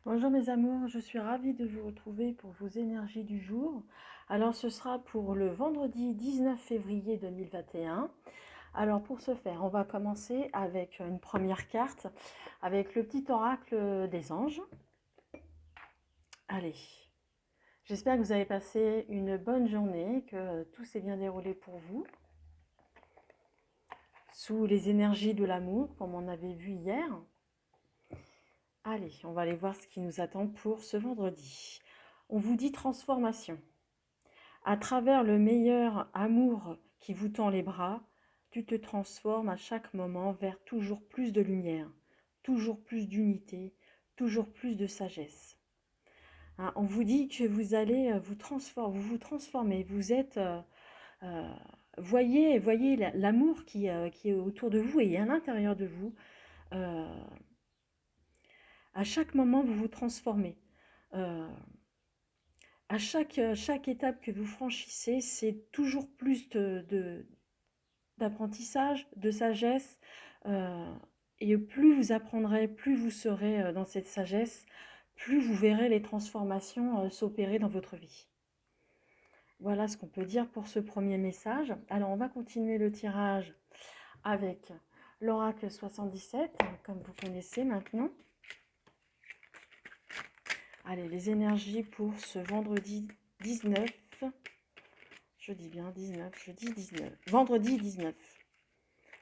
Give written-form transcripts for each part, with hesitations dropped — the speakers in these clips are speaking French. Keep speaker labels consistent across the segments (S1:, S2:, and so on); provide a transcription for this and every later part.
S1: Bonjour mes amours, je suis ravie de vous retrouver pour vos énergies du jour. Alors ce sera pour le vendredi 19 février 2021. Alors pour ce faire, on va commencer avec une première carte, avec le petit oracle des anges. Allez, j'espère que vous avez passé une bonne journée, que tout s'est bien déroulé pour vous, sous les énergies de l'amour, comme on avait vu hier. Allez, on va aller voir ce qui nous attend pour ce vendredi. On vous dit transformation. À travers le meilleur amour qui vous tend les bras, tu te transformes à chaque moment vers toujours plus de lumière, toujours plus d'unité, toujours plus de sagesse. Hein, on vous dit que vous allez vous transformez, vous êtes, euh, voyez l'amour qui est autour de vous et à l'intérieur de vous. euh, à chaque moment, vous vous transformez. Euh, à chaque étape que vous franchissez, c'est toujours plus d'apprentissage, de sagesse. euh, et plus vous apprendrez, plus vous serez dans cette sagesse, plus vous verrez les transformations s'opérer dans votre vie. Voilà ce qu'on peut dire pour ce premier message. Alors on va continuer le tirage avec l'oracle 77, comme vous connaissez maintenant. Allez, les énergies pour ce vendredi 19. Je dis bien 19, je dis 19. Vendredi 19.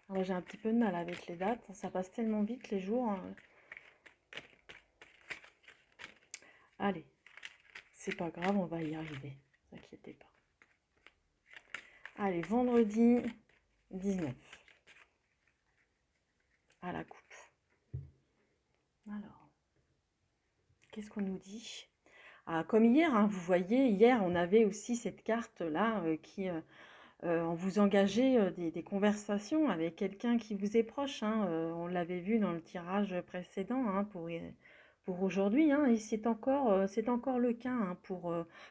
S1: Alors j'ai un petit peu de mal avec les dates, ça passe tellement vite les jours. Hein. Allez, c'est pas grave, on va y arriver, ne vous inquiétez pas. Allez, vendredi 19. À la coupe. Alors, qu'est-ce qu'on nous dit? Ah, comme hier, hein, vous voyez, hier on avait aussi cette carte-là qui... on vous engagez des conversations avec quelqu'un qui vous est proche. Hein, on l'avait vu dans le tirage précédent hein, pour aujourd'hui. Hein, et c'est encore le cas. Hein,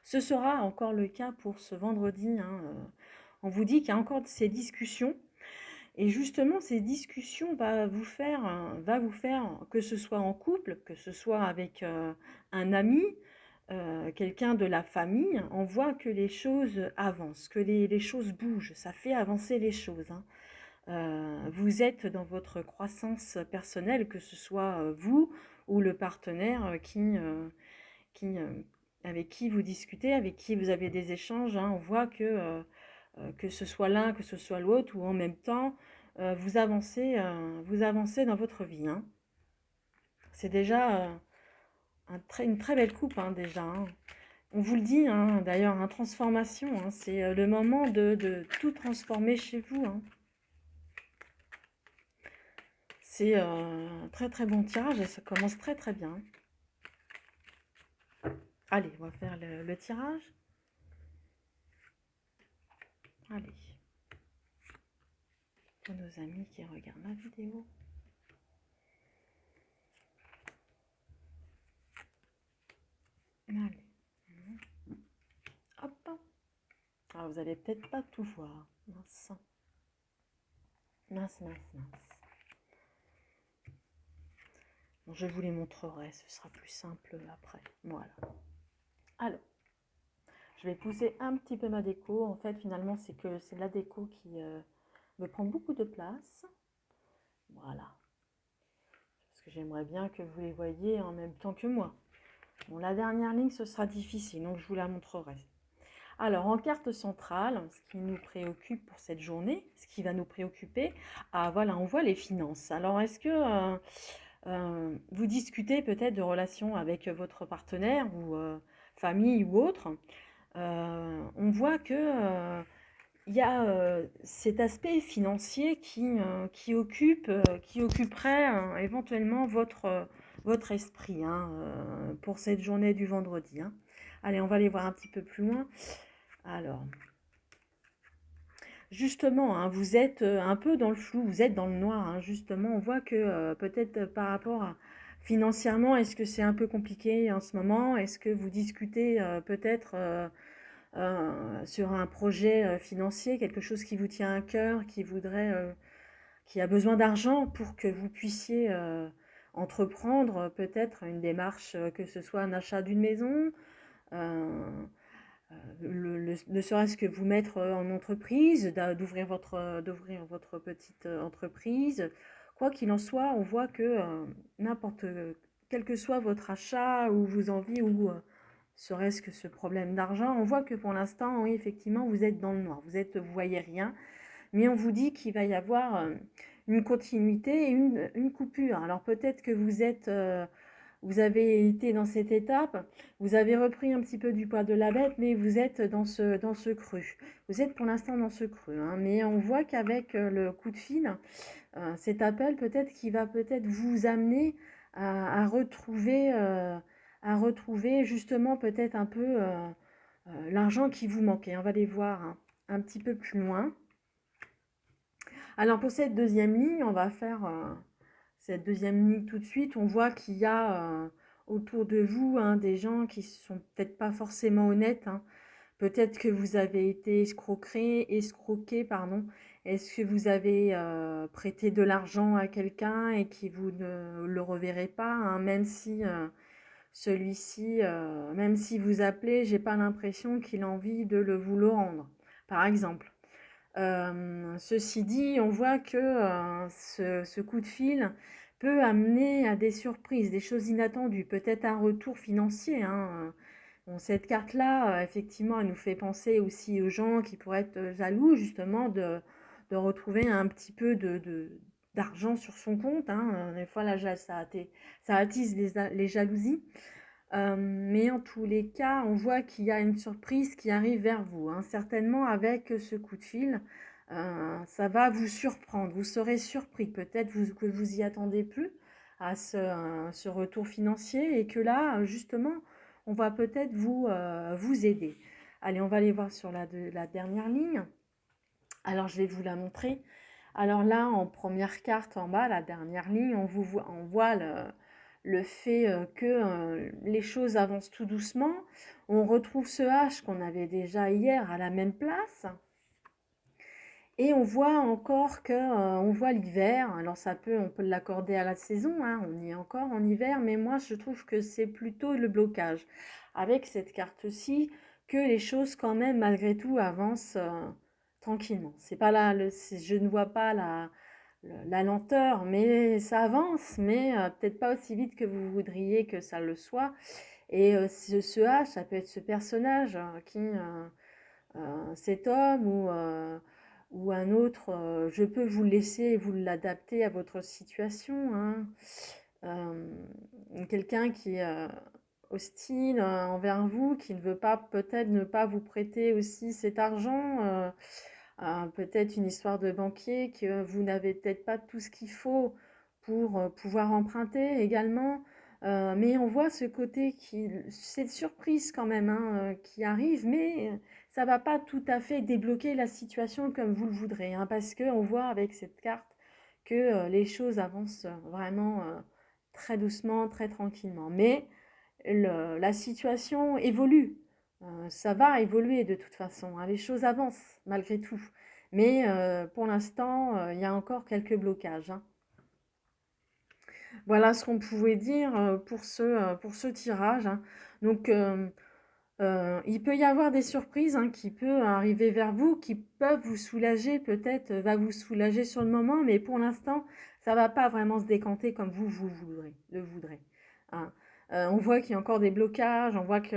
S1: ce sera encore le cas pour ce vendredi. Hein, on vous dit qu'il y a encore ces discussions. Et justement, ces discussions va vous faire, que ce soit en couple, que ce soit avec un ami, quelqu'un de la famille, on voit que les choses avancent, que les choses bougent, ça fait avancer les choses. Hein. Vous êtes dans votre croissance personnelle, que ce soit vous ou le partenaire qui, avec qui vous discutez, avec qui vous avez des échanges. Hein. On voit que ce soit l'un, que ce soit l'autre, ou en même temps, vous avancez dans votre vie. Hein. C'est déjà une très belle coupe hein, déjà. Hein. On vous le dit, hein, d'ailleurs, hein, transformation, hein, c'est le moment de tout transformer chez vous. Hein. C'est un très très bon tirage et ça commence très très bien. Allez, on va faire le tirage. Allez. Pour nos amis qui regardent ma vidéo. Allez. Hop. Alors, vous allez peut-être pas tout voir. Mince. Mince, mince, mince. Bon, je vous les montrerai, ce sera plus simple après. Voilà. Alors, je vais pousser un petit peu ma déco. En fait, finalement, c'est la déco qui me prend beaucoup de place. Voilà. Parce que j'aimerais bien que vous les voyiez en même temps que moi. Bon, la dernière ligne, ce sera difficile, donc je vous la montrerai. Alors, en carte centrale, ce qui nous préoccupe pour cette journée, ce qui va nous préoccuper, ah voilà, on voit les finances. Alors, est-ce que vous discutez peut-être de relations avec votre partenaire ou famille ou autre? On voit que il y a cet aspect financier qui occuperait éventuellement votre esprit hein, pour cette journée du vendredi. Hein. Allez, on va aller voir un petit peu plus loin. Alors, justement, hein, vous êtes un peu dans le flou, vous êtes dans le noir. Hein, justement, on voit que peut-être par rapport à financièrement, est-ce que c'est un peu compliqué en ce moment? Est-ce que vous discutez peut-être sur un projet financier, quelque chose qui vous tient à cœur, qui a besoin d'argent pour que vous puissiez entreprendre peut-être une démarche, que ce soit un achat d'une maison, euh, ne serait-ce que vous mettre en entreprise, d'ouvrir votre petite entreprise. Quoi qu'il en soit, on voit que n'importe, quel que soit votre achat ou vos envies ou serait-ce que ce problème d'argent, on voit que pour l'instant, oui, effectivement, vous êtes dans le noir, vous voyez rien, mais on vous dit qu'il va y avoir une continuité et une coupure. Alors peut-être que vous avez été dans cette étape, vous avez repris un petit peu du poids de la bête, mais vous êtes dans ce creux. Vous êtes pour l'instant dans ce creux, hein, mais on voit qu'avec le coup de fil, cet appel peut-être qui va peut-être vous amener à retrouver justement peut-être un peu l'argent qui vous manquait. On va aller voir un petit peu plus loin. Alors pour cette deuxième ligne, on va faire cette deuxième ligne tout de suite. On voit qu'il y a autour de vous des gens qui sont peut-être pas forcément honnêtes. Peut-être que vous avez été escroqué, pardon. Est-ce que vous avez prêté de l'argent à quelqu'un et qui vous ne le reverrez pas, même si celui-ci, même si vous appelez, j'ai pas l'impression qu'il a envie de vous le rendre, par exemple. Ceci dit, on voit que ce coup de fil peut amener à des surprises, des choses inattendues, peut-être un retour financier. Bon, cette carte-là, effectivement, elle nous fait penser aussi aux gens qui pourraient être jaloux, justement, de retrouver un petit peu d'argent sur son compte. Des fois, ça attise les jalousies. Mais en tous les cas, on voit qu'il y a une surprise qui arrive vers vous, certainement avec ce coup de fil. Ça va vous surprendre, vous serez surpris, peut-être que vous y attendez plus à ce retour financier et que là, justement, on va peut-être vous aider. Allez, on va aller voir sur la dernière ligne. Alors, je vais vous la montrer. Alors là, en première carte en bas, la dernière ligne, on voit le fait que les choses avancent tout doucement. On retrouve ce H qu'on avait déjà hier à la même place. Et on voit encore que on voit l'hiver. Alors on peut l'accorder à la saison, on y est encore en hiver, mais moi je trouve que c'est plutôt le blocage. Avec cette carte-ci, que les choses quand même malgré tout avancent tranquillement. C'est pas là, je ne vois pas la lenteur, mais ça avance, mais peut-être pas aussi vite que vous voudriez que ça le soit. Et ce H, ça peut être ce personnage cet homme ou un autre, je peux vous le laisser et vous l'adapter à votre situation. Quelqu'un qui est hostile envers vous, qui ne veut pas peut-être ne pas vous prêter aussi cet argent, peut-être une histoire de banquier que vous n'avez peut-être pas tout ce qu'il faut pour pouvoir emprunter également. Mais on voit ce côté cette surprise quand même qui arrive, mais ça va pas tout à fait débloquer la situation comme vous le voudrez, parce que on voit avec cette carte que les choses avancent vraiment très doucement, très tranquillement. Mais la situation évolue. Ça va évoluer de toute façon. Les choses avancent malgré tout. Mais pour l'instant, il y a encore quelques blocages. Voilà ce qu'on pouvait dire pour ce tirage. Donc, il peut y avoir des surprises qui peuvent arriver vers vous, qui peuvent vous soulager, peut-être va vous soulager sur le moment, mais pour l'instant, ça va pas vraiment se décanter comme vous le voudrez. hein. On voit qu'il y a encore des blocages, on voit que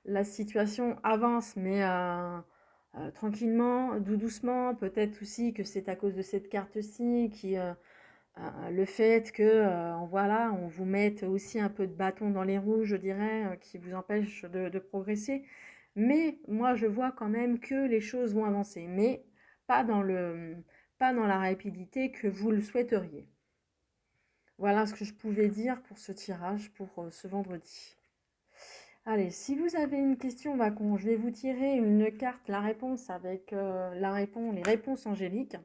S1: la situation avance, mais tranquillement, doucement, peut-être aussi que c'est à cause de cette carte-ci le fait que voilà, on vous mette aussi un peu de bâton dans les roues, je dirais, qui vous empêche de progresser. Mais moi, je vois quand même que les choses vont avancer, mais pas dans pas dans la rapidité que vous le souhaiteriez. Voilà ce que je pouvais dire pour ce tirage pour ce vendredi. Allez, si vous avez une question, je vais vous tirer une carte, la réponse avec les réponses angéliques.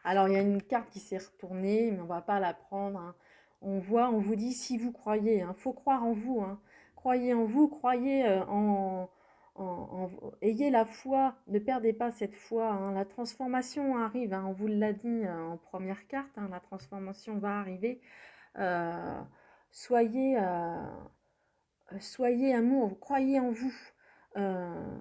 S1: Alors, il y a une carte qui s'est retournée, mais on va pas la prendre. On vous dit si vous croyez. Faut croire en vous. Croyez en vous, croyez ayez la foi, ne perdez pas cette foi, hein. La transformation arrive, hein, on vous l'a dit en première carte, hein, la transformation va arriver. Euh, soyez, soyez amour, croyez en vous. Euh,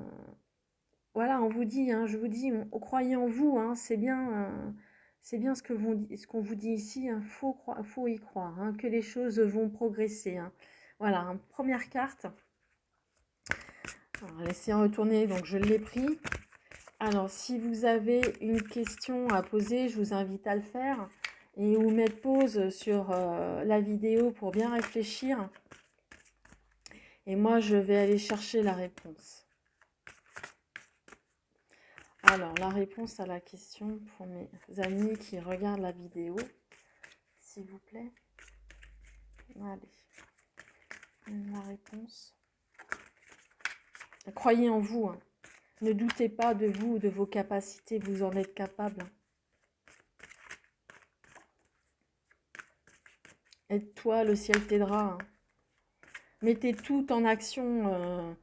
S1: voilà, on vous dit, hein, je vous dis, croyez en vous, hein, c'est bien ce ce qu'on vous dit ici, hein, faut y croire, hein, que les choses vont progresser, hein. Voilà, hein, première carte. Alors, laissez retourner, donc je l'ai pris. Alors, si vous avez une question à poser, je vous invite à le faire et ou mettre pause sur la vidéo pour bien réfléchir. Et moi, je vais aller chercher la réponse. Alors, la réponse à la question pour mes amis qui regardent la vidéo, s'il vous plaît. Allez, la réponse. Croyez en vous, hein. Ne doutez pas de vous, de vos capacités, vous en êtes capable. Aide-toi, le ciel t'aidera, hein. Mettez tout en action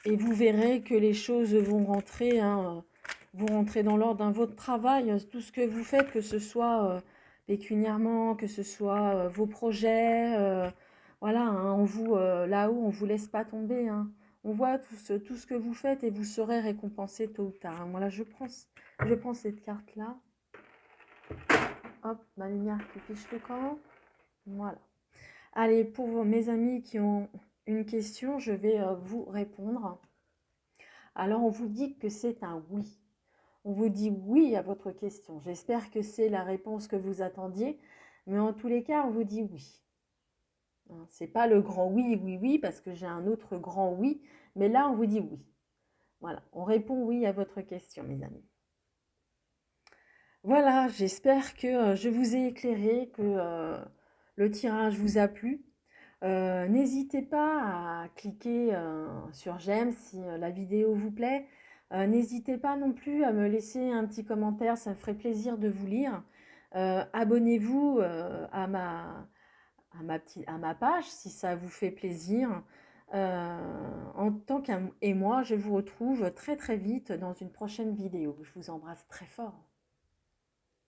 S1: et vous verrez que les choses vont rentrer, hein, vous rentrez dans l'ordre d'un votre travail, tout ce que vous faites, que ce soit pécuniairement, que ce soit vos projets, voilà, hein, là-haut, on vous laisse pas tomber, hein. On voit tout ce que vous faites et vous serez récompensé tôt ou tard, hein. Voilà, je prends cette carte-là. Hop, ma lumière qui fiche le camp. Voilà. Allez, pour mes amis qui ont une question, je vais vous répondre. Alors, on vous dit que c'est un oui. On vous dit oui à votre question. J'espère que c'est la réponse que vous attendiez. Mais en tous les cas, on vous dit oui. Hein, c'est pas le grand oui, oui, oui, parce que j'ai un autre grand oui. Mais là, on vous dit oui. Voilà, on répond oui à votre question, mes amis. Voilà, j'espère que je vous ai éclairé, que le tirage vous a plu. N'hésitez pas à cliquer sur j'aime si la vidéo vous plaît. N'hésitez pas non plus à me laisser un petit commentaire, ça me ferait plaisir de vous lire. Abonnez-vous à ma page si ça vous fait plaisir. Et moi, je vous retrouve très très vite dans une prochaine vidéo. Je vous embrasse très fort.